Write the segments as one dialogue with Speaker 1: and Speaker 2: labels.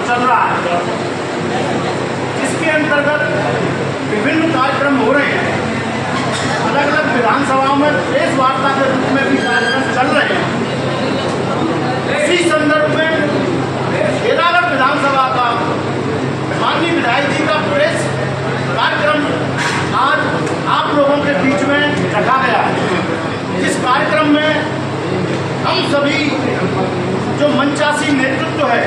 Speaker 1: चल रहा है, इसके अंतर्गत विभिन्न कार्यक्रम हो रहे हैं। अलग अलग विधानसभाओं में प्रेस वार्ता के रूप में भी कार्यक्रम चल रहे हैं। इसी संदर्भ में केदारगढ़ विधानसभा का माननीय विधायक जी का प्रेस कार्यक्रम आज आप लोगों के बीच में रखा गया है। इस कार्यक्रम में हम सभी जो मंचासी नेतृत्व है,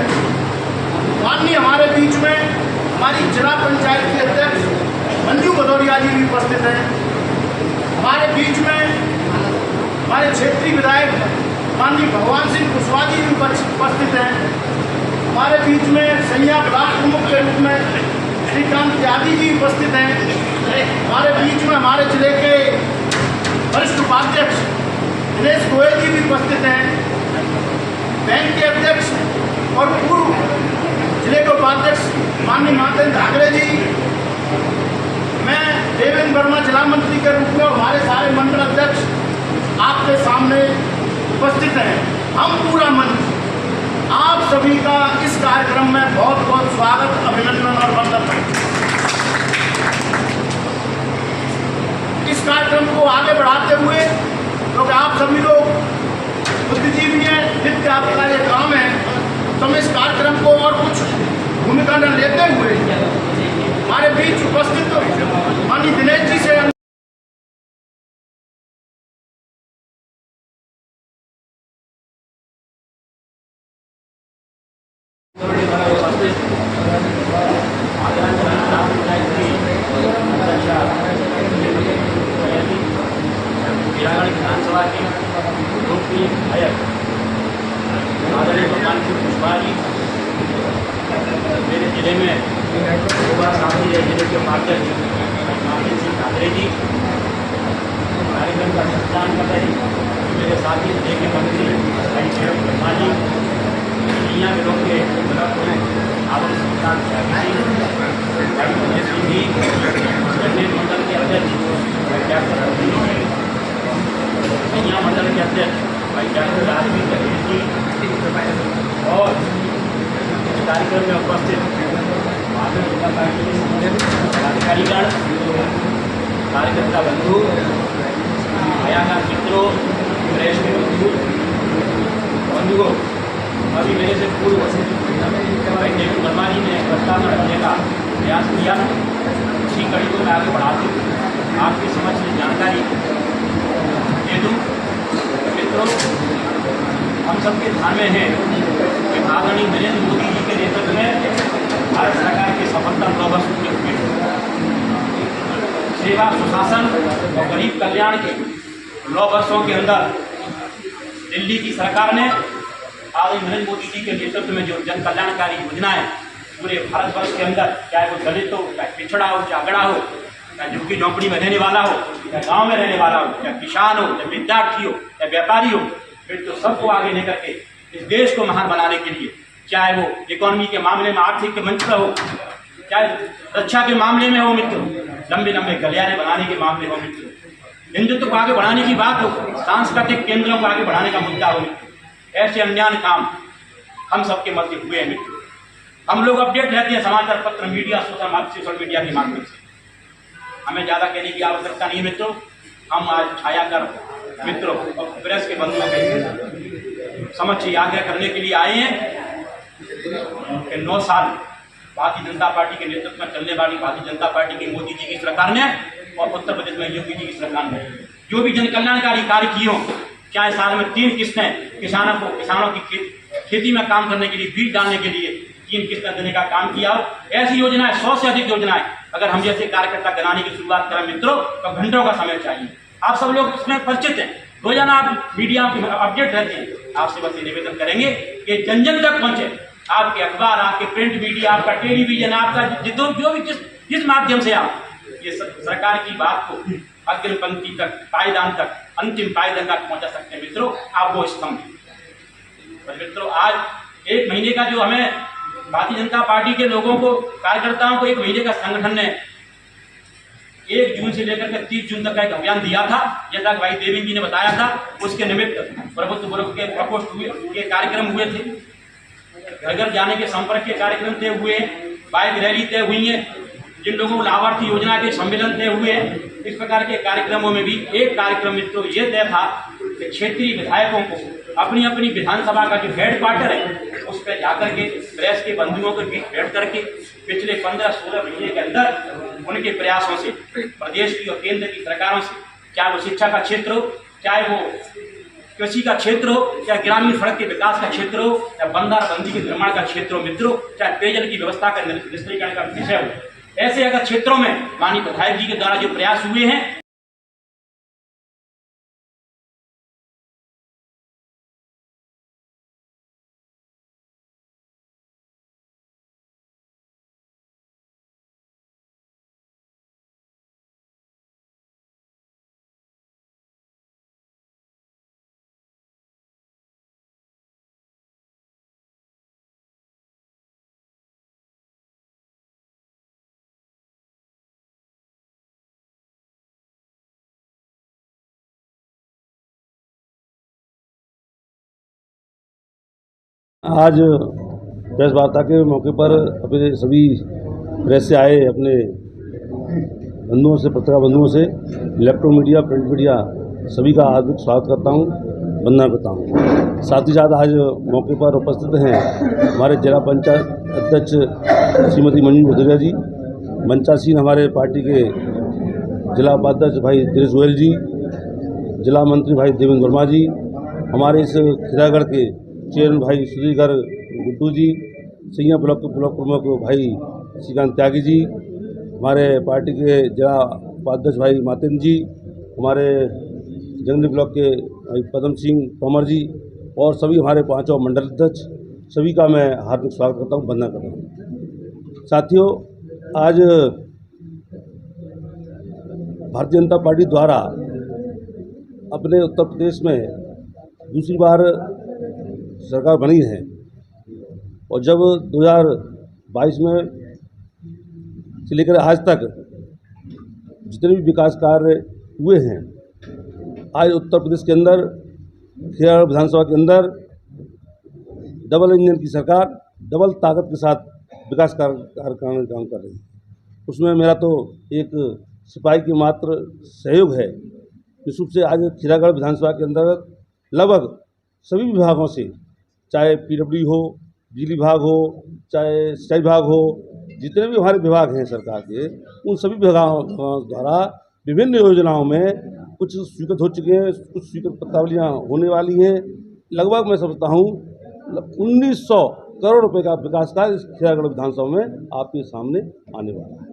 Speaker 1: माननीय हमारे बीच में हमारी जिला पंचायत के अध्यक्ष मंजू भदौरिया जी भी उपस्थित हैं। हमारे बीच में हमारे क्षेत्रीय विधायक माननीय भगवान सिंह कुशवाहा जी भी उपस्थित हैं। हमारे बीच में सैया ब्लॉक प्रमुख के रूप में श्रीकांत त्यागी जी उपस्थित हैं। हमारे बीच में हमारे जिले के वरिष्ठ उपाध्यक्ष दिनेश गोयल जी भी उपस्थित हैं। बैंक के अध्यक्ष और पूर्व जिले के उपाध्यक्ष माननीय मातेंद्र ठाकरे जी, मैं देवेंद्र वर्मा जिला मंत्री के रूप में हमारे सारे मंडल अध्यक्ष आपके सामने उपस्थित हैं। हम पूरा मंच आप सभी का इस कार्यक्रम में बहुत बहुत स्वागत, अभिनंदन और वंदन करते हैं। इस कार्यक्रम को आगे बढ़ाते हुए, क्योंकि आप सभी लोग बुद्धिजीवी हैं, नित्य आपका ये काम है, तो हम इस कार्यक्रम को और कुछ भूमिका न लेते हुए हमारे बीच उपस्थित माननीय दिनेश जी से
Speaker 2: विधानसभा के लोकप्रिय विधायक आदरणीय भगवान सिंह कुशवाहा जी मेरे जिले में साथी है, जिले के उपाध्यक्ष मातेंद्र सिंह ठाकरे जी कार्यक्रम का संचालन कर रहे हैं। मेरे साथी जिले के मंत्री वर्मा जी, यहाँ के लोग के आदरणीय श्रीकांत त्यागी जी, मंडल के अध्यक्ष यहाँ मंडल के अध्यक्ष भाई डॉक्टर राजवीर कहेर जी और इस कार्यक्रम में उपस्थित भारतीय जनता पार्टी के पदाधिकारीगण, कार्यकर्ता बंधु, भयानक मित्रों, प्रेस के बंधुओं, अभी मेरे से पूर्व भाई देवेंद्र वर्मा जी ने प्रस्ताव रखने का प्रयास किया। उसी कड़ी को मैं आगे बढ़ाती हूँ, आपकी समझ में जानकारी दे दूँ। मित्रों, हम सबके ध्यान में है कि आदरणीय नरेंद्र मोदी जी के नेतृत्व में भारत सरकार की सफलता 9 वर्ष पूरे हुए। सेवा, सुशासन और गरीब कल्याण के 9 वर्षों के अंदर दिल्ली की सरकार ने आदरणीय नरेंद्र मोदी जी के नेतृत्व में जो जन कल्याणकारी योजनाएं पूरे भारतवर्ष के अंदर, चाहे वो दलित हो, चाहे पिछड़ा हो, चाहे अगड़ा हो, चाहे झुग्गी झोंपड़ी में रहने वाला हो, चाहे गांव में रहने वाला हो, चाहे किसान हो, चाहे विद्यार्थी हो, चाहे व्यापारी हो, फिर तो सबको आगे लेकर के इस देश को महान बनाने के लिए, चाहे वो इकोनॉमी के मामले में आर्थिक के मंच पर हो, चाहे रक्षा के मामले में हो मित्रों, लंबे लंबे गलियारे बनाने के मामले हो मित्रों, हिंदुत्व को आगे बढ़ाने की बात हो, सांस्कृतिक केंद्रों को आगे बढ़ाने का मुद्दा हो मित्रों, ऐसे अन्यान काम हम सबके मध्य हुए हैं मित्रों। हम लोग अपडेट रहते हैं समाचार पत्र, मीडिया, सोशल मीडिया के माध्यम से। हमें ज़्यादा कहने की आवश्यकता नहीं मित्रों। हम आज छायाकर मित्रों और प्रेस के बंधुओं के समक्ष आग्रह करने के लिए आए हैं कि 9 साल भारतीय जनता पार्टी के नेतृत्व में चलने वाली भारतीय जनता पार्टी की मोदी जी की सरकार ने और उत्तर प्रदेश में योगी जी की सरकार ने जो भी जन कल्याणकारी कार्य किए हों, चाहे साल में 3 किस्तें किसानों की खेती में काम करने के लिए, बीज डालने के लिए 3 किस्तें देने का काम किया हो, ऐसी योजनाएं 100 से अधिक योजनाएं अगर हम जैसे कार्यकर्ता गिनाने की शुरुआत करें मित्रों तो घंटों का समय चाहिए। आप सब लोग इसमें परिचित हैं, रोजाना आप मीडिया में अपडेट रहते हैं। आपसे बस निवेदन करेंगे कि जन जन तक पहुंचे, आपके अखबार, आपके प्रिंट मीडिया, आपका टेलीविजन, आपका जो भी जिस माध्यम से आप ये सरकार की बात को अग्रिम पंक्ति तक, पायदान तक, अंतिम पायदान तक पहुंचा सकते हैं मित्रों, आप वो स्तंभ। मित्रों, आज 1 महीने का जो हमें भारतीय जनता पार्टी के लोगों को, कार्यकर्ताओं को 1 महीने का संगठन ने 1 जून से लेकर के 30 जून तक का एक अभियान दिया था, जैसा कि भाई देवेंद्र जी ने बताया था। उसके निमित्त प्रभुत्व वर्ग के प्रकोष्ठ हुए, के कार्यक्रम हुए थे। घर घर जाने के संपर्क के कार्यक्रम तय हुए, बाइक रैली तय हुई है, जिन लोगों को लाभार्थी योजना के सम्मेलन तय हुए। इस प्रकार के कार्यक्रमों में भी एक कार्यक्रम मित्रों ये तय था कि क्षेत्रीय विधायकों को अपनी अपनी विधानसभा का जो हेड क्वार्टर है उस पर जाकर के प्रेस के बंधुओं के बीच बैठ करके पिछले 15-16 महीने के अंदर उनके प्रयासों से प्रदेश की और केंद्र की सरकारों से, चाहे वो शिक्षा का क्षेत्र हो, चाहे वो कृषि का क्षेत्र हो, चाहे ग्रामीण सड़क के विकास का क्षेत्र हो, चाहे बंदरबंदी के निर्माण का क्षेत्र हो मित्रों, चाहे पेयजल की व्यवस्था का निस्तारीकरण का विषय हो, ऐसे अगर क्षेत्रों में माननीय विधायक जी के द्वारा जो प्रयास हुए हैं
Speaker 3: आज प्रेस वार्ता के मौके पर अपने सभी प्रेस से आए अपने बंधुओं से, पत्रकार बंधुओं से, इलेक्ट्रॉनिक मीडिया, प्रिंट मीडिया सभी का हार्दिक स्वागत करता हूं, वंदना करता हूं। साथ ही साथ आज मौके पर उपस्थित हैं हमारे जिला पंचायत अध्यक्ष श्रीमती मंजू भदौरिया जी, मंचासीन हमारे पार्टी के जिला उपाध्यक्ष भाई दिनेश गोयल जी, जिला मंत्री भाई देवेंद्र वर्मा जी, हमारे इस खिरागढ़ के चेयरमैन भाई श्रीधर गुड्डू जी, सैया ब्लॉक के ब्लॉक प्रमुख भाई श्रीकांत त्यागी जी, हमारे पार्टी के जिला उपाध्यक्ष भाई मातेन जी, हमारे जंगली ब्लॉक के भाई पदम सिंह तोमर जी और सभी हमारे पांचों मंडल अध्यक्ष, सभी का मैं हार्दिक स्वागत करता हूँ, वंदना करता हूँ। साथियों, आज भारतीय जनता पार्टी द्वारा अपने उत्तर प्रदेश में दूसरी बार सरकार बनी है और जब 2022 में से लेकर आज तक जितने भी विकास कार्य हुए हैं, आज उत्तर प्रदेश के अंदर खिरागढ़ विधानसभा के अंदर डबल इंजन की सरकार डबल ताकत के साथ विकास कार्य करने का काम कर रही है। उसमें मेरा तो एक सिपाही की मात्र सहयोग है। निश्चित रूप से आज खिरागढ़ विधानसभा के अंतर्गत लगभग सभी विभागों से, चाहे पीडब्ल्यू हो, बिजली विभाग हो, चाहे सिंचाई विभाग हो, जितने भी हमारे विभाग हैं सरकार के, उन सभी विभागों द्वारा विभिन्न योजनाओं में कुछ स्वीकृत हो चुके हैं, कुछ स्वीकृत पत्रावलियाँ होने वाली हैं। लगभग मैं समझता हूँ 1900 करोड़ रुपए का विकास कार्य इस खिरागढ़ विधानसभा में आपके सामने आने वाला है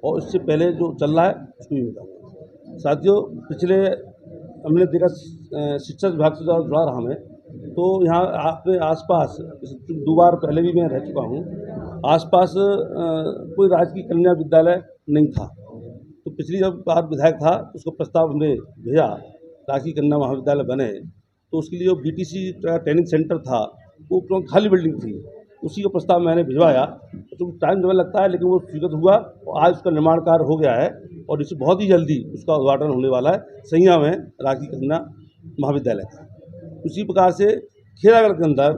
Speaker 3: और इससे पहले जो चल रहा है उसको भी बताऊँगा। साथियों, पिछले हमने देखा शिक्षा विभाग से जुड़ा रहा मैं, तो यहाँ अपने आसपास 2 बार पहले भी मैं रह चुका हूँ, आसपास कोई राजकीय कन्या विद्यालय नहीं था। तो पिछली जब बार विधायक था उसको प्रस्ताव हमने भेजा राजकीय कन्या महाविद्यालय बने, तो उसके लिए जो BTC ट्रेनिंग सेंटर था वो खाली बिल्डिंग थी, उसी का प्रस्ताव मैंने भिजवाया। तो टाइम जब लगता है लेकिन वो स्वीकृत हुआ और आज उसका निर्माण कार्य हो गया है और इससे बहुत ही जल्दी उसका उद्घाटन होने वाला है सैया में राजकीय कन्या महाविद्यालय का। उसी प्रकार से खिरागढ़ के अंदर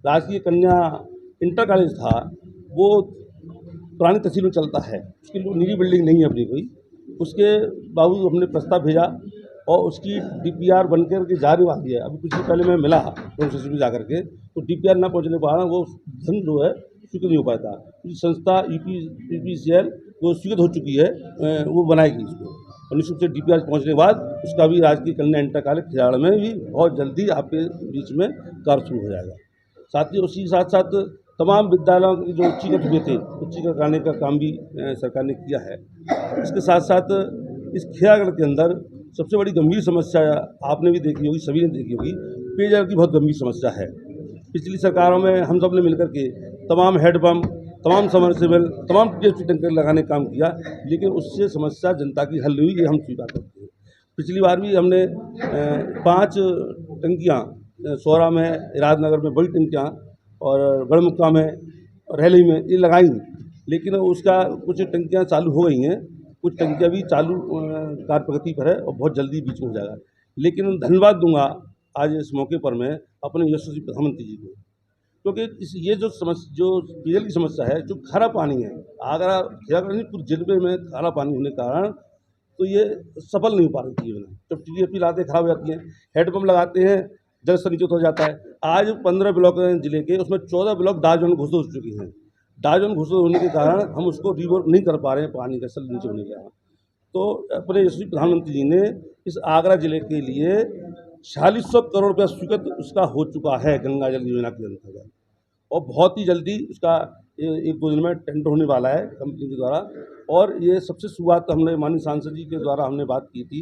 Speaker 3: राजकीय कन्या इंटर कॉलेज था, वो पुरानी तहसील में चलता है, उसके लिए निजी बिल्डिंग नहीं है अपनी कोई। उसके बावजूद हमने प्रस्ताव भेजा और उसकी DPR बन कर के जाने वाली है। अभी कुछ दिन पहले मैं मिला प्रोफेसर से जा करके, तो DPR ना पहुँचने के कारण वो धन जो है स्वीकृत नहीं हो पाया था। संस्था EPCL वो स्वीकृत हो चुकी है, वो बनाएगी इसको और निश्चित से DPR पहुँचने के बाद उसका भी राजकीय कन्या इंटर कॉलेज खिरागढ़ में भी बहुत जल्दी आपके बीच में कार्य शुरू हो जाएगा। साथ ही उसी के साथ साथ तमाम विद्यालयों के जो उच्चीकृत हुए थे, उच्चीकृत कराने का काम भी सरकार ने किया है। इसके साथ साथ इस खिरागढ़ के अंदर सबसे बड़ी गंभीर समस्या आपने भी देखी होगी, सभी ने देखी होगी, पेयजल की बहुत गंभीर समस्या है। पिछली सरकारों में हम सब ने मिलकर के तमाम हेडपम्प, तमाम समरसेबल, तमाम TSP टैंकर लगाने का काम किया, लेकिन उससे समस्या जनता की हल हुई, ये हम स्वीकार करते हैं। पिछली बार भी हमने 5 टंकियाँ सोहरा में, राजनगर में बड़ी टंकियाँ और गढ़मुक्का में और रेली में ये लगाई, लेकिन उसका कुछ टंकियाँ चालू हो गई हैं, कुछ टंकियाँ भी चालू कार्य प्रगति पर है और बहुत जल्दी बीच में हो जाएगा। लेकिन धन्यवाद दूंगा आज इस मौके पर मैं अपने यशस्वी प्रधानमंत्री जी को, क्योंकि ये जो पेयजल की समस्या है, जो खारा पानी है, आगरा खिलागढ़ नहीं पूरे जिले में खारा पानी होने के कारण तो ये सफल नहीं हो पा रही थी योजना। जब TDF लाते खराब हो जाती हैं, हैंडपम्प लगाते हैं, जल स्तर नीचे हो जाता है। आज 15 ब्लॉक हैं जिले के, उसमें 14 ब्लॉक डाक जोन घोषित हो चुके हैं। डाक जोन घोषित होने के कारण हम उसको रिवर्क नहीं कर पा रहे हैं, पानी का स्तर नीचे होने के कारण। तो अपने यशस्वी प्रधानमंत्री जी ने इस आगरा जिले के लिए 4600 करोड़ रुपया स्वीकृत उसका हो चुका है गंगा जल योजना के अंतर्गत, और बहुत ही जल्दी उसका 1-2 दिन में टेंडर होने वाला है कंपनी के द्वारा। और ये सबसे शुरुआत हमने माननीय सांसद जी के द्वारा हमने बात की थी,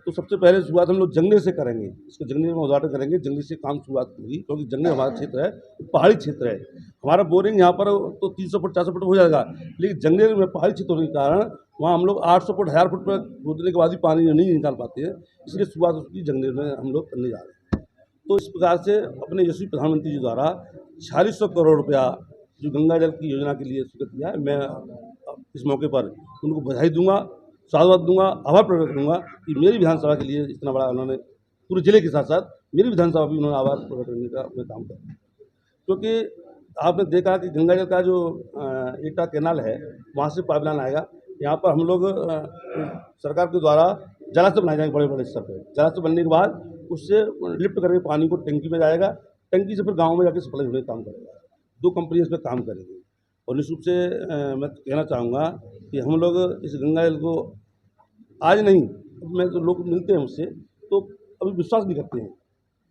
Speaker 3: तो सबसे पहले शुरुआत हम लोग जंगले से करेंगे, इसके जंगले में उद्घाटन करेंगे, जंगले से काम शुरुआत होगी, क्योंकि जंगले हमारा क्षेत्र है, पहाड़ी क्षेत्र है। हमारा बोरिंग यहाँ पर तो 300 फुट 400 फुट हो जाएगा, लेकिन जंगले में पहाड़ी क्षेत्र होने के कारण वहाँ हम लोग 800 फुट 1000 फुट पर खोदने के बाद भी पानी नहीं निकाल पाते हैं, इसलिए शुरुआत उसकी जंगले में हम लोग करने जा रहे हैं। तो इस प्रकार से अपने यशस्वी प्रधानमंत्री जी द्वारा 4600 करोड़ रुपया जो गंगा जल की योजना के लिए स्वीकृत किया है, मैं इस मौके पर उनको बधाई दूंगा, साधुवाद दूंगा, आभार प्रकट करूँगा कि मेरी विधानसभा के लिए इतना बड़ा उन्होंने पूरे जिले के साथ साथ मेरी विधानसभा भी उन्होंने आभार प्रकट करने का अपने काम किया। क्योंकि आपने देखा कि गंगा जल का जो एटा कैनाल है, वहाँ से पाइपलाइन आएगा, यहाँ पर हम लोग सरकार के द्वारा जलाशय बनाए जाएंगे, बड़े बड़े स्तर पर जलाशय बनने के बाद उससे लिफ्ट करके पानी को टंकी में जाएगा, टंकी से फिर गाँव में जाकर सप्लाई होने का काम करेगा। 2 कंपनी इस पर काम करेंगी। और निश्चित रूप से मैं कहना चाहूँगा कि हम लोग इस गंगा जल को आज नहीं, मैं जो लोग मिलते हैं मुझसे तो अभी विश्वास नहीं करते हैं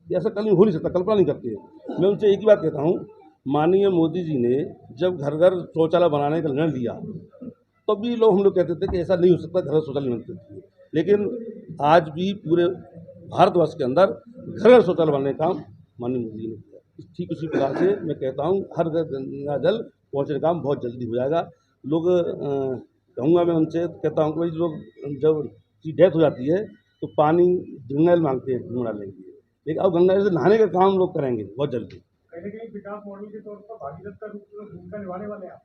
Speaker 3: कि ऐसा कल हो नहीं सकता, कल्पना नहीं करते हैं। मैं उनसे एक ही बात कहता हूँ, माननीय मोदी जी ने जब घर घर शौचालय बनाने का निर्णय लिया, तब भी लोग हम लोग कहते थे कि ऐसा नहीं हो सकता, घर घर शौचालय बनते थे। लेकिन आज भी पूरे भारतवर्ष के अंदर घर घर शौचालय बनाने का काम माननीय मोदी जी ने किया। ठीक उसी प्रकार से मैं कहता हूँ, हर घर गंगा जल पहुँचने का काम बहुत जल्दी हो जाएगा। लोग कहूँगा मैं उनसे कहता हूँ कि भाई लोग जब की डेथ हो जाती है तो पानी गंगा जल मांगते हैं ढूंढ डालने के लिए, लेकिन अब गंगा जल से नहाने का काम लोग करेंगे बहुत जल्दी।
Speaker 1: कहीं ना कहीं विकास मॉडल के तौर पर भागीरथ का रूप में भूमिका निभाने वाले हैं आप।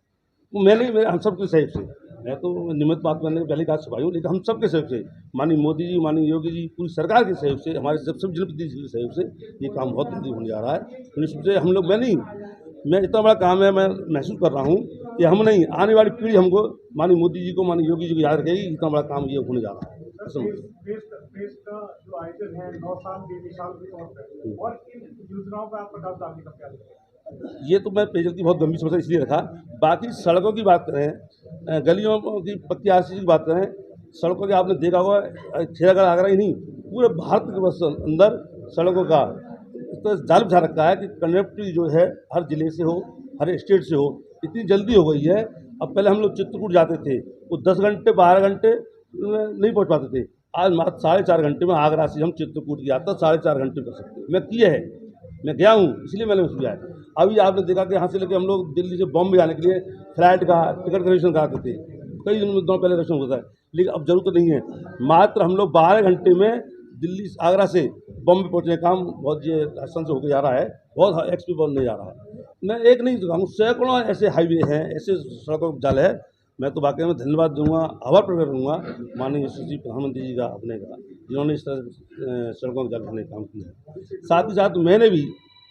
Speaker 3: मैंने मेरे हम सबके सहयोग से, मैं तो निमित्त बात करने के पहले बात छुपाई हूँ, लेकिन हम सबके सहयोग से, माननीय मोदी जी, माननीय योगी जी, पूरी सरकार के सहयोग से, हमारे सब जनप्रतिनिधि के सहयोग से ये काम बहुत जल्दी होने जा रहा है। निश्चित रूप से हम लोग, मैं इतना बड़ा काम है, मैं महसूस कर रहा हूँ कि हम नहीं, आने वाली पीढ़ी हमको माननीय मोदी जी को, माननीय योगी जी को याद रखेगी, इतना बड़ा काम ये होने जा रहा है।
Speaker 1: देश का जो आयोजन है 9 साल बेबी साल के तौर पर, और इन योजनाओं पर आप प्रकाश डालने का क्या है?
Speaker 3: ये तो मैं पेयजल की बहुत गंभीर समस्या इसलिए रखा। बाकी सड़कों की बात करें, गलियों की पक्की आरसी की बात करें, सड़कों की आपने देखा होगा, खिलागढ़ आगरा ही नहीं, पूरे भारत के बस अंदर सड़कों का तो जाल बिछा रखा है कि कनेक्टिविटी जो है हर जिले से हो, हर स्टेट से हो, इतनी जल्दी हो गई है। अब पहले हम लोग चित्रकूट जाते थे, वो 10 घंटे 12 घंटे नहीं पहुंच पाते थे, आज मात्र 4.5 घंटे में आगरा से हम चित्रकूट की यात्रा 4.5 घंटे कर सकते हैं। मैं किया है, मैं गया हूँ, इसलिए मैंने उसको किया है। अभी आपने देखा कि यहाँ से लेकर हम लोग दिल्ली से बॉम्बे जाने के लिए फ्लाइट का टिकट रिजर्वेशन कराते थे, कई दिनों पहले रिजर्वेशन होता है, लेकिन अब जरूरत नहीं है। मात्र हम लोग 12 घंटे में दिल्ली आगरा से बॉम्बे पहुँचने का काम बहुत ये आसान से होकर जा रहा है, बहुत एक्सपी बनने जा रहा है। मैं एक नहीं कहूँ, सैकड़ों ऐसे हाईवे हैं, ऐसे सड़कों का जाल है। मैं तो वाकई में धन्यवाद दूंगा, आभार प्रकट करूँगा माननीय यशस्वी प्रधानमंत्री जी का, अपने का, जिन्होंने इस तरह सड़कों का जाल बनाने का काम किया है। साथ ही साथ मैंने भी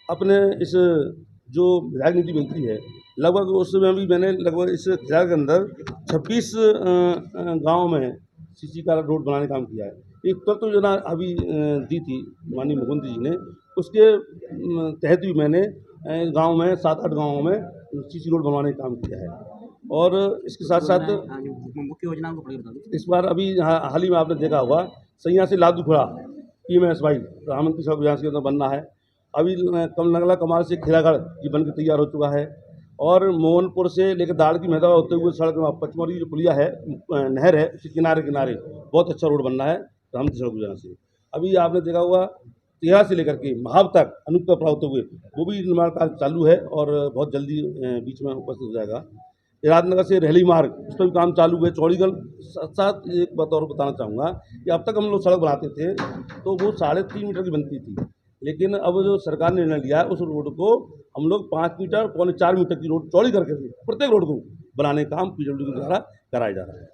Speaker 3: अपने इस जो विधायक निधि मंत्री है, लगभग उस समय भी मैंने लगभग इस खिलाड़ के अंदर 26 गाँव में सीसी का रोड बनाने का काम किया है। एक तत्व योजना अभी दी थी माननीय मुख्यमंत्री जी ने, उसके तहत भी मैंने गांव में 7-8 गाँवों में सीसी रोड बनवाने का काम किया है। और इसके साथ साथ
Speaker 4: मुख्य योजनाओं को बता दो।
Speaker 3: इस बार अभी हाल ही में आपने देखा होगा, सैया से लादूखड़ा PMSY प्रधानमंत्री सड़क योजना के अंदर बनना है। अभी कमलंगला कमाल से खिलागढ़ ये बनकर तैयार हो चुका है, और मोहनपुर से लेकर दाड़ की मेहदा होते हुए सड़क में पचमढ़ी जो पुलिया है, नहर है, उसके किनारे किनारे बहुत अच्छा रोड बनना है प्रधानमंत्री सड़क योजना से। अभी आपने देखा होगा 13 से लेकर के महाव तक अनुपपुर होते हुए वो भी निर्माण कार्य चालू है, और बहुत जल्दी बीच में उपस्थित हो जाएगा। राजनगर से रेहली मार्ग, उस पर भी काम चालू है। चौड़ीगढ़ साथ एक बात और बताना चाहूँगा कि अब तक हम लोग सड़क बनाते थे तो वो 3.5 मीटर की बनती थी, लेकिन अब जो सरकार ने निर्णय लिया है उस रोड को हम लोग 5 मीटर 4 मीटर की रोड चौड़ी करके प्रत्येक रोड को बनाने का काम PWD के द्वारा कराया जा रहा है।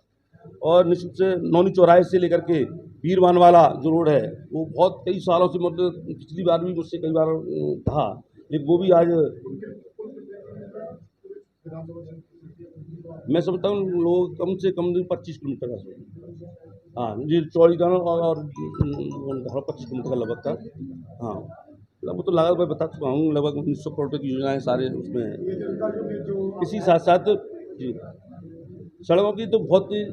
Speaker 3: और निश्चित से नौनी चौराहे से लेकर के वीरवान वाला जो रोड है, वो बहुत कई सालों से, मतलब पिछली बार भी मुझसे कई बार कहा, लेकिन वो भी आज मैं समझता हूँ लोग कम से कम 25 किलोमीटर का सो। हाँ जी, चौड़ी गाँव और 25 किलोमीटर का लगभग था। हाँ लगभग तो लागत मैं बता चुका हूँ, लगभग 1900 करोड़ रुपये की योजनाएं सारे उसमें हैं। इसी साथ साथ जी सड़कों की तो बहुत ही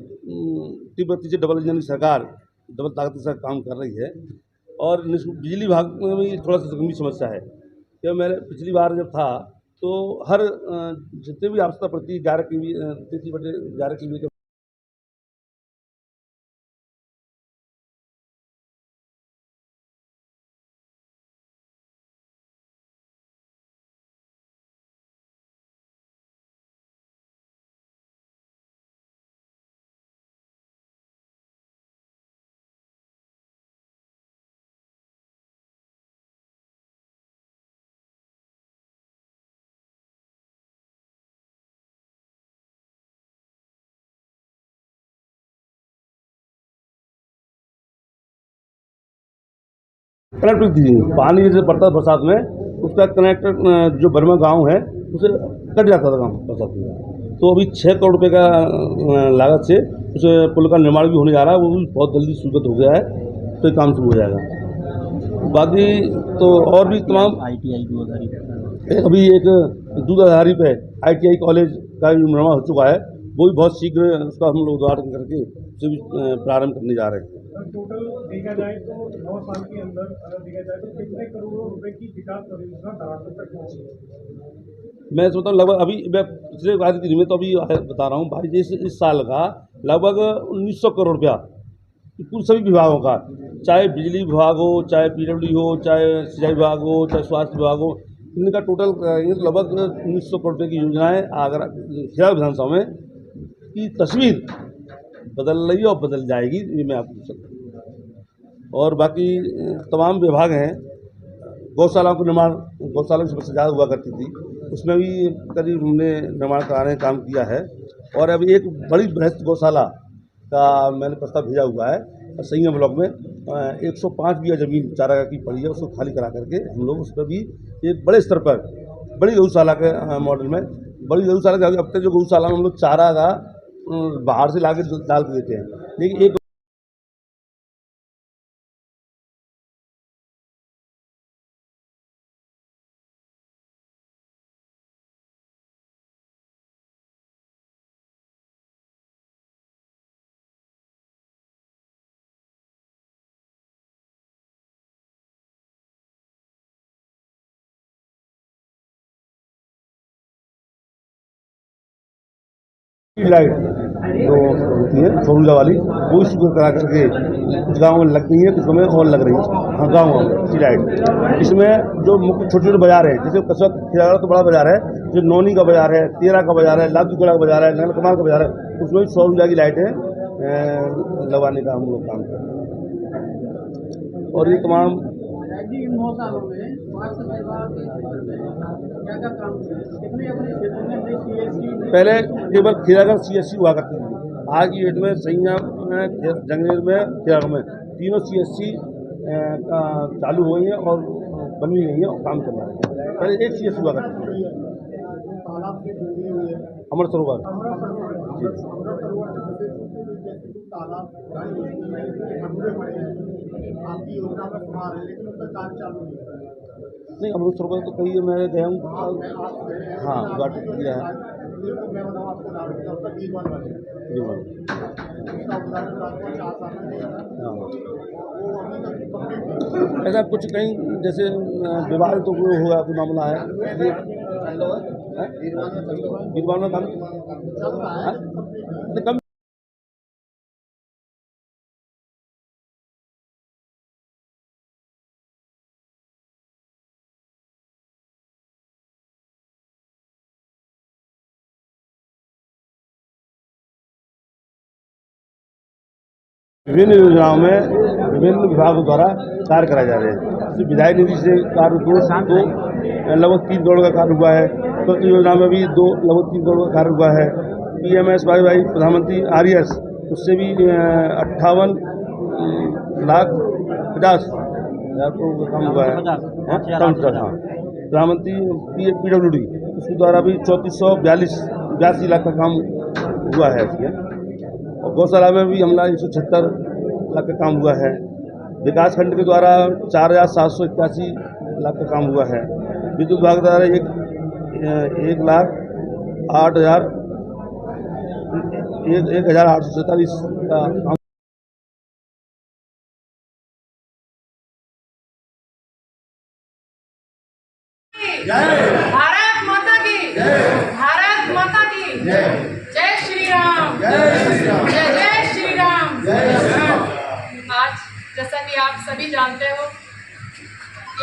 Speaker 3: तीव्रता से डबल इंजन की सरकार डबल ताकत के साथ काम कर रही है। और बिजली विभाग में भी थोड़ा सा गंभीर समस्या है कि मैंने पिछली बार जब था तो हर जितने भी आवश्यकता पड़ती 11 kV 33/11 kV के कनेक्ट दीजिए। पानी जैसे पड़ता है बरसात में, उसका कनेक्टर जो बर्मा गांव है उसे कट जाता था काम बरसात में। तो अभी 6 करोड़ रुपये का लागत से उस पुल का निर्माण भी होने जा रहा है, वो भी बहुत जल्दी स्वीकृत हो गया है, तो ये काम शुरू हो जाएगा। बाकी तो और भी तमाम
Speaker 4: ITI
Speaker 3: अभी एक दूध आधारी पे ITI कॉलेज का भी निर्माण हो चुका है, वो भी बहुत शीघ्र उसका हम लोग उद्घाटन करके उसे भी प्रारंभ करने जा रहे हैं।
Speaker 1: टोटल देखा जाए तो 9 साल के अंदर अगर देखा जाए तो कितने करोड़ों रुपए की विकास परियोजना धरातल तक पहुंची है?
Speaker 3: मैं सोचता हूँ लगभग अभी मैं पिछले बार की में तो अभी बता रहा हूँ भाई, इस साल का लगभग 1900 करोड़ रुपया पूरे सभी विभागों का, चाहे बिजली विभाग हो, चाहे PWD हो, चाहे सिंचाई विभाग हो, चाहे स्वास्थ्य विभाग हो, इनका टोटल लगभग 1900 करोड़ रुपये की योजनाएं आगरा खिला विधानसभा में की तस्वीर बदल रही है और बदल जाएगी, ये मैं आपको सकता हूँ। और बाकी तमाम विभाग हैं। गौशालाओं को निर्माण, गौशाला की समस्या ज़्यादा हुआ करती थी, उसमें भी करीब हमने निर्माण कराने का काम किया है। और अभी एक बड़ी बृहद गौशाला का मैंने प्रस्ताव भेजा हुआ है संगम ब्लॉक में। 105 बीघा जमीन चारागाह की पड़ी है, उसको खाली करा करके हम लोग उस पर भी एक बड़े स्तर पर बड़ी गौशाला के मॉडल में, बड़ी गौशाला के अब तक जो गौशाला में हम लोग चारागाह बाहर से लाके डाल के देते हैं, लेकिन एक लाइट जो होती है फोरूजा वाली, वो शुगर करा करके कुछ गाँव में लग गई है, कुछ गाँव में और लग रही है। हाँ गाँव में सी लाइट, इसमें जो मुख्य छोटे छोटे बाजार है, जैसे कसवा खिलाड़ा तो बड़ा बाजार है, जो नौनी का बाजार है, तेरा का बाजार है, लादूगढ़ा का बाजार है, नगल कमाल का बाजार है, उसमें भी सौर ऊर्जा की लाइटें लगवाने का हम लोग काम कर रहे हैं। और ये तमाम
Speaker 1: इन 9 सालों में स्वास्थ्य सेवा के क्षेत्र में क्या काम किया? कितने अपने क्षेत्र में CSC
Speaker 3: पहले केवल खीरागढ़ CSC हुआ करती थी, आज की डेट में संगम में, जंगलेर में, खीरागढ़ में तीनों CSC चालू हुई हैं और बन भी गई हैं और काम कर रहा है। पहले एक CSC हुआ करती थी, अमृत सरोवर नहीं, अमृत सरोवर तो कहीं मैं गया हूँ। हाँ उद्घाटन किया है। ऐसा कुछ कहीं जैसे विवाह तो हुआ कोई मामला है, बीरवान में काम कम विभिन्न योजनाओं में विभिन्न विभागों द्वारा कार्य कराए जा रहे हैं। जैसे विधायक निधि से कार्य दो लगभग 3 करोड़ का कार्य हुआ है, तो योजना में भी लगभग 3 करोड़ का कार्य हुआ है। PMSY प्रधानमंत्री RES, उससे भी 58,50,000 करोड़ का काम हुआ है। हाँ प्रधानमंत्री PWD उसके द्वारा भी 3442 82 लाख का काम हुआ है इसमें। और गौशाला में भी हमारा 176 लाख का काम हुआ है। विकास खंड के द्वारा 4781 लाख का काम हुआ है। विद्युत विभाग द्वारा 1,0847 का काम।
Speaker 5: भारत माता की भारत माता की जय श्री राम, जय जय श्री राम। आज जैसा कि आप सभी जानते हो,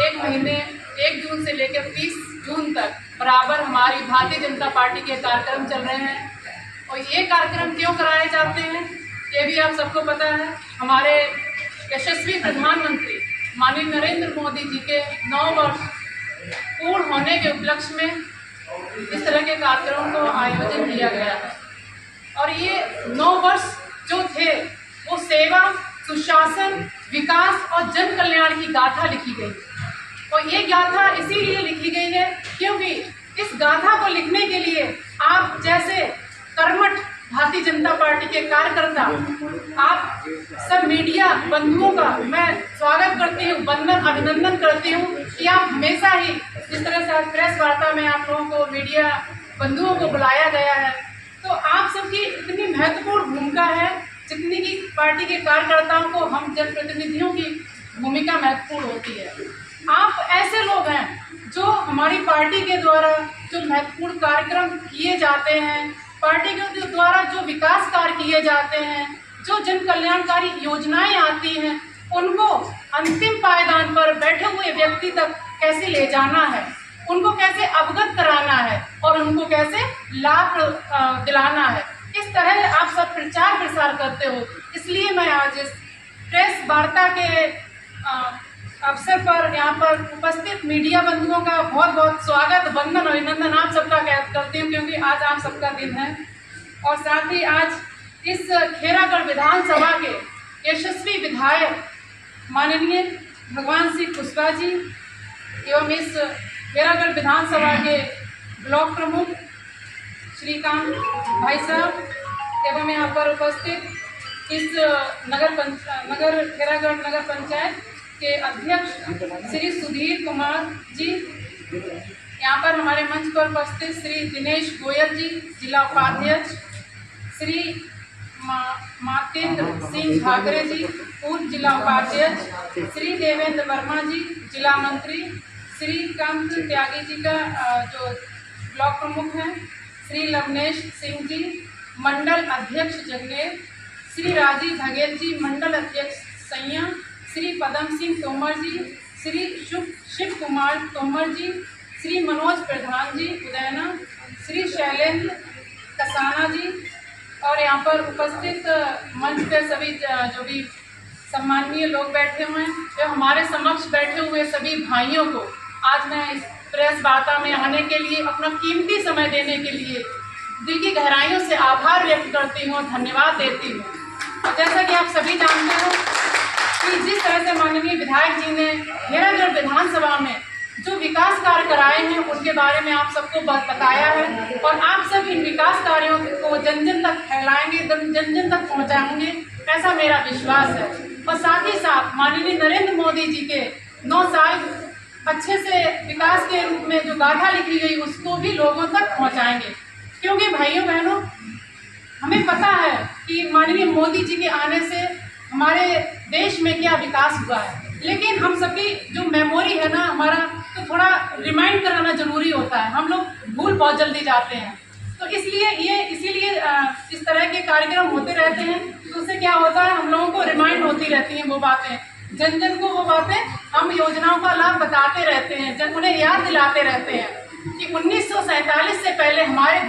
Speaker 5: एक महीने 1 जून से लेकर 30 जून तक बराबर हमारी भारतीय जनता पार्टी के कार्यक्रम चल रहे हैं। और ये कार्यक्रम क्यों कराए जाते हैं ये भी आप सबको पता है। हमारे यशस्वी प्रधानमंत्री माननीय नरेंद्र मोदी जी के 9 वर्ष पूर्ण होने के उपलक्ष्य में इस तरह के कार्यक्रमों को आयोजन किया गया है। और ये 9 वर्ष जो थे वो सेवा, सुशासन, विकास और जन कल्याण की गाथा लिखी गई। और ये गाथा इसीलिए लिखी गई है क्योंकि इस गाथा को लिखने के लिए आप जैसे कर्मठ भारतीय जनता पार्टी के कार्यकर्ता, आप सब मीडिया बंधुओं का मैं स्वागत करती हूँ, वंदन अभिनंदन करती हूँ कि आप हमेशा ही जिस तरह से प्रेस वार्ता में आप लोगों को मीडिया बंधुओं को बुलाया गया है, तो आप सबकी इतनी महत्वपूर्ण भूमिका है जितनी की पार्टी के कार्यकर्ताओं को हम जनप्रतिनिधियों की भूमिका महत्वपूर्ण होती है। आप ऐसे लोग हैं जो हमारी पार्टी के द्वारा जो महत्वपूर्ण कार्यक्रम किए जाते हैं, पार्टी के द्वारा जो विकास कार्य किए जाते हैं, जो जन कल्याणकारी योजनाएं आती हैं, उनको अंतिम पायदान पर बैठे हुए व्यक्ति तक कैसे ले जाना है, उनको कैसे अवगत कराना है और उनको कैसे लाभ दिलाना है, इस तरह आप सब प्रचार प्रसार करते हो। इसलिए मैं आज इस प्रेस वार्ता के अवसर पर यहाँ पर उपस्थित मीडिया बंधुओं का बहुत बहुत स्वागत, वंदन अभिनंदन आप सबका करती हूँ क्योंकि आज आप सबका दिन है। और साथ ही आज इस खेरागढ़ विधानसभा के यशस्वी विधायक माननीय भगवान सिंह कुशवाहा जी एवं इस खेरागढ़ विधानसभा के ब्लॉक प्रमुख श्रीकांत भाई साहब एवं यहाँ पर उपस्थित इस खेरागढ़ नगर पंचायत के अध्यक्ष श्री सुधीर कुमार जी, यहाँ पर हमारे मंच पर उपस्थित श्री दिनेश गोयल जी जिला उपाध्यक्ष, श्री मातेंद्र सिंह घाघरे जी पूर्व जिला उपाध्यक्ष, श्री देवेंद्र वर्मा जी जिला मंत्री, श्री कांत त्यागी जी का जो ब्लॉक प्रमुख हैं, श्री लवनेश सिंह जी मंडल अध्यक्ष जगनेर, श्री राजीव धगेल जी मंडल अध्यक्ष सैया, श्री पदम सिंह तोमर जी, श्री शिव कुमार तोमर जी, श्री मनोज प्रधान जी उदैना, श्री शैलेंद्र कसाना जी और यहाँ पर उपस्थित मंच पर सभी जो भी सम्माननीय लोग बैठे हुए हैं, जो हमारे समक्ष बैठे हुए सभी भाइयों को आज मैं इस प्रेस वार्ता में आने के लिए, अपना कीमती समय देने के लिए दिल की गहराइयों से आभार व्यक्त करती हूँ और धन्यवाद देती हूँ। और जैसा कि आप सभी जानते हो कि जिस तरह से माननीय विधायक जी ने खेरागढ़ विधानसभा में जो विकास कार्य कराए हैं उनके बारे में आप सबको बताया है और आप सब इन विकास कार्यों को जन जन तक फैलाएंगे, जन जन तक पहुंचाएंगे, ऐसा मेरा विश्वास है। और साथ ही साथ माननीय नरेंद्र मोदी जी के 9 साल अच्छे से विकास के रूप में जो गाथा लिखी गई उसको भी लोगों तक पहुँचाएंगे। क्योंकि भाइयों बहनों, हमें पता है कि माननीय मोदी जी के आने से हमारे देश में क्या विकास हुआ है, लेकिन हम सबकी जो मेमोरी है ना हमारा, तो थोड़ा रिमाइंड कराना जरूरी होता है। हम लोग भूल बहुत जल्दी जाते हैं, तो इसीलिए इस तरह के कार्यक्रम होते रहते हैं। तो उससे क्या होता है, हम लोगों को रिमाइंड होती रहती हैं वो बातें, जन जन को वो बातें हम योजनाओं का लाभ बताते रहते हैं, उन्हें याद दिलाते रहते हैं कि 1947 से पहले हमारा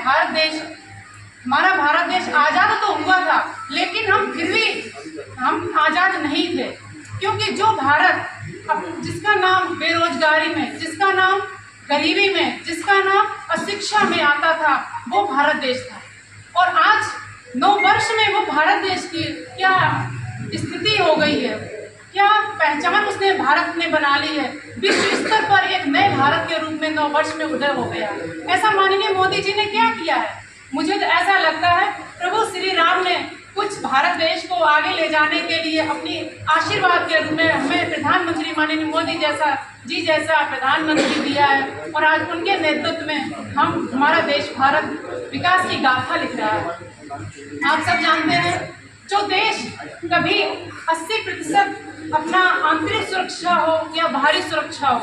Speaker 5: भारत देश आज़ाद तो हुआ था, लेकिन हम फिर भी हम आज़ाद नहीं थे। क्योंकि जो भारत जिसका नाम बेरोजगारी में, जिसका नाम गरीबी में, जिसका नाम अशिक्षा में आता था, वो भारत देश था। और आज 9 वर्ष में वो भारत देश की क्या स्थिति हो गई है, क्या पहचान उसने भारत ने बना ली है, विश्व स्तर पर एक नए भारत के रूप में 9 वर्ष में उदय हो गया। ऐसा माननीय मोदी जी ने क्या किया है? मुझे तो ऐसा लगता है प्रभु श्री राम ने कुछ भारत देश को आगे ले जाने के लिए अपनी आशीर्वाद के रूप में हमें प्रधानमंत्री माननीय मोदी जैसा प्रधानमंत्री दिया है और आज उनके नेतृत्व में हमारा देश भारत विकास की गाथा लिख रहा है। आप सब जानते हैं जो देश कभी 80% अपना आंतरिक सुरक्षा हो या बाहरी सुरक्षा हो,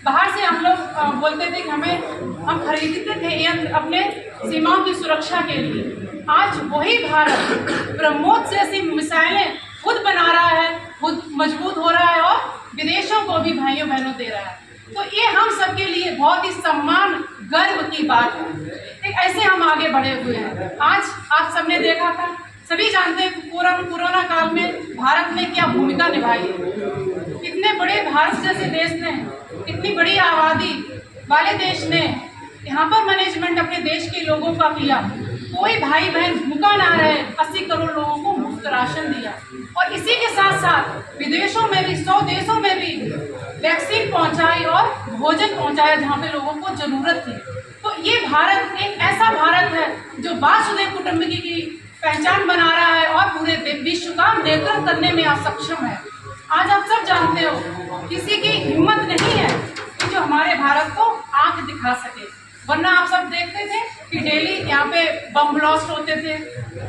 Speaker 5: बाहर से हम लोग बोलते थे कि हम खरीदते थे यंत्र अपने सीमाओं की सुरक्षा के लिए। आज वही भारत ब्रह्मोस जैसी मिसाइलें खुद बना रहा है, खुद मजबूत हो रहा है और विदेशों को भी भाइयों बहनों दे रहा है। तो ये हम सबके लिए बहुत ही सम्मान गर्व की बात है। ऐसे हम आगे बढ़े हुए हैं। आज आप सबने देखा था, सभी जानते हैं कोरोना काल में भारत ने क्या भूमिका निभाई है। इतने बड़े भारत जैसे देश ने, इतनी बड़ी आबादी वाले देश ने यहाँ पर मैनेजमेंट अपने देश के लोगों का किया। कोई भाई बहन भूखा ना रहे, 80 करोड़ लोगों को मुफ्त राशन दिया और इसी के साथ साथ विदेशों में भी 100 देशों में भी वैक्सीन पहुंचाई और भोजन पहुंचाया जहाँ पे लोगों को जरूरत थी। तो ये भारत एक ऐसा भारत है जो वासुदेव कुटुंबकम की पहचान बना रहा है और पूरे विश्व का नेतृत्व करने में सक्षम है। आज आप सब जानते हो किसी की हिम्मत नहीं है कि जो हमारे भारत को आंख दिखा सके, वरना आप सब देखते थे कि डेली यहाँ पे बम ब्लास्ट होते थे,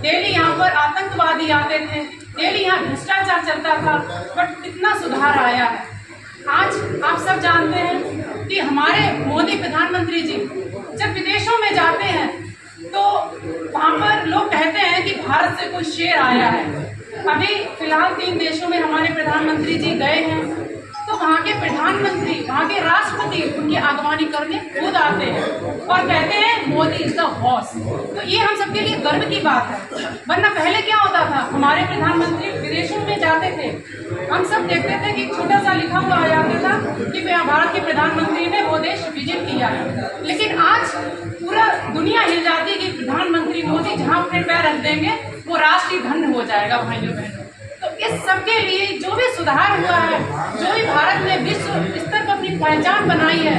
Speaker 5: डेली यहाँ पर आतंकवादी आते थे, डेली यहाँ भ्रष्टाचार चलता था, बट कितना सुधार आया है। आज आप सब जानते हैं कि हमारे मोदी प्रधानमंत्री जी जब विदेशों में जाते हैं तो वहाँ पर लोग कहते हैं कि भारत से कोई शेर आया है। अभी फिलहाल 3 देशों में हमारे प्रधानमंत्री जी गए हैं तो वहाँ के प्रधानमंत्री, वहाँ के राष्ट्रपति उनकी आगवानी करने खुद आते हैं और कहते हैं मोदी इज द बॉस। तो ये हम सबके लिए गर्व की बात है। वरना पहले क्या होता था, हमारे प्रधानमंत्री विदेशों में जाते थे, हम सब देखते थे कि छोटा सा लिखा हुआ आ जाता था कि भारत के प्रधानमंत्री ने वो देश विजिट किया है। लेकिन आज पूरा दुनिया हिल जाती है कि प्रधानमंत्री मोदी जहाँ अपने पैर रख देंगे वो राष्ट्र ही धन्य हो जाएगा भाइयों बहनों। तो इस सबके लिए जो भी सुधार हुआ है, जो भी भारत ने विश्व स्तर पर अपनी पहचान बनाई है,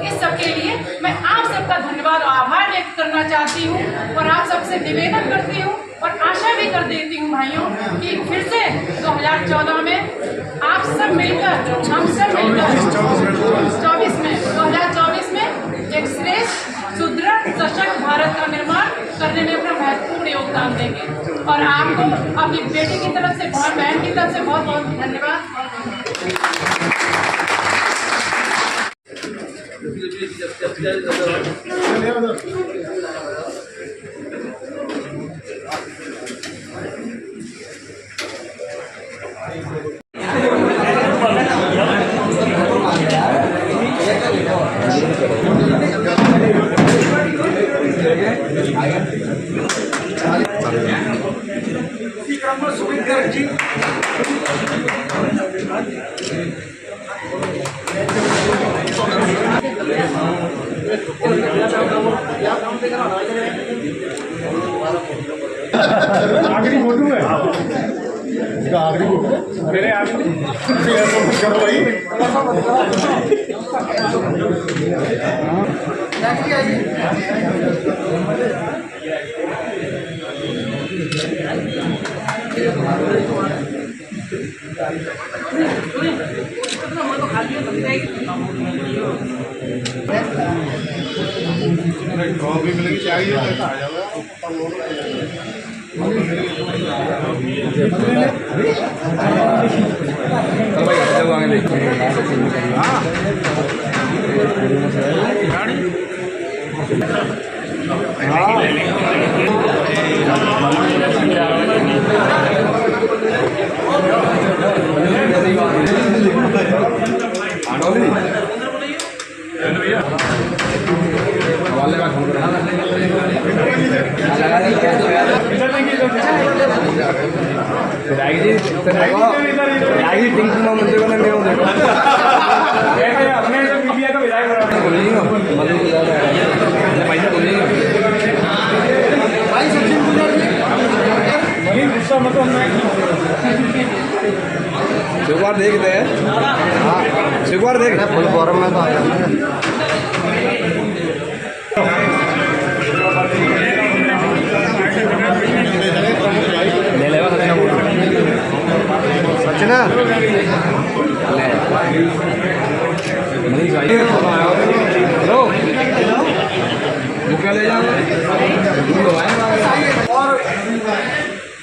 Speaker 5: इस सबके लिए मैं आप सबका धन्यवाद और आभार व्यक्त करना चाहती हूँ और आप सबसे निवेदन करती हूँ और आशा भी कर देती हूँ भाइयों कि फिर से 2014 में आप सब मिलकर, हम सब मिलकर 2024 में एक श्रेष्ठ सुदृढ़ सशक्त भारत का निर्माण करने में अपना महत्वपूर्ण योगदान देंगे। और आपको अपनी बेटी की तरफ से, बहन की तरफ से बहुत बहुत धन्यवाद।
Speaker 1: आखिरी फोटो है, आखिरी फोटो मेरे करो भाई। कॉफी मिलेगी, चाहिए आ जाओ।
Speaker 6: शुक्रवार देखते हैं, शुक्रवार देख फुल फॉर्म में तो आ जाएंगे।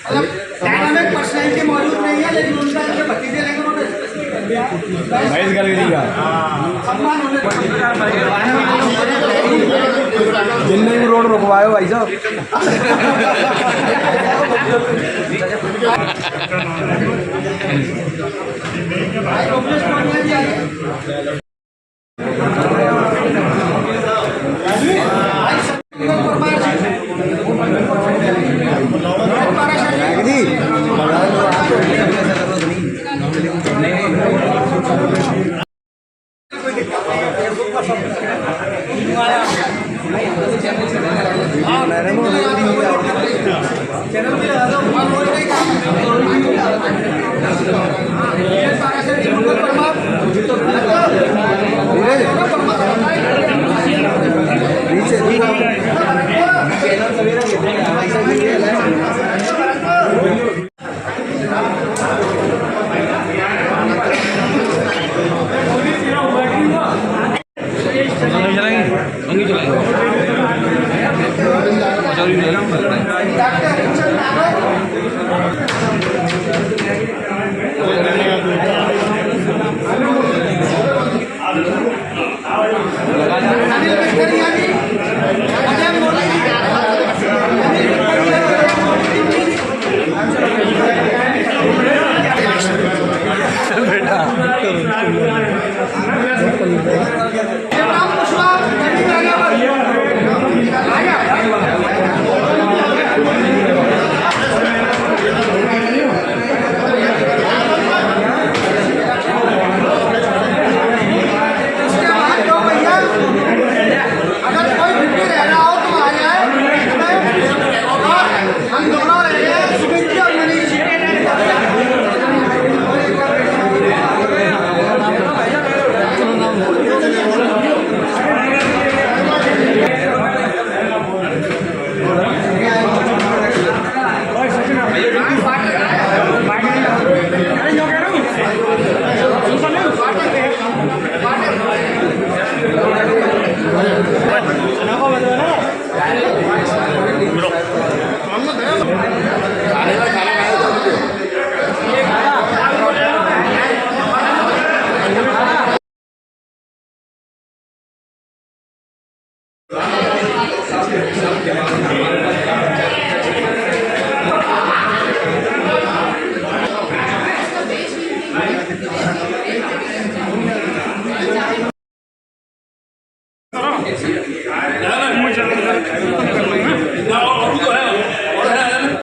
Speaker 1: डायनामिक पर्सनैलिटी मौजूद नहीं है, लेकिन उनका जो भतीजे लेंगे उन्होंने
Speaker 6: महेश गलगरी का
Speaker 1: सम्मान होने
Speaker 6: जिनने भी रोड रुकवाए भाई साहब चलाएंगे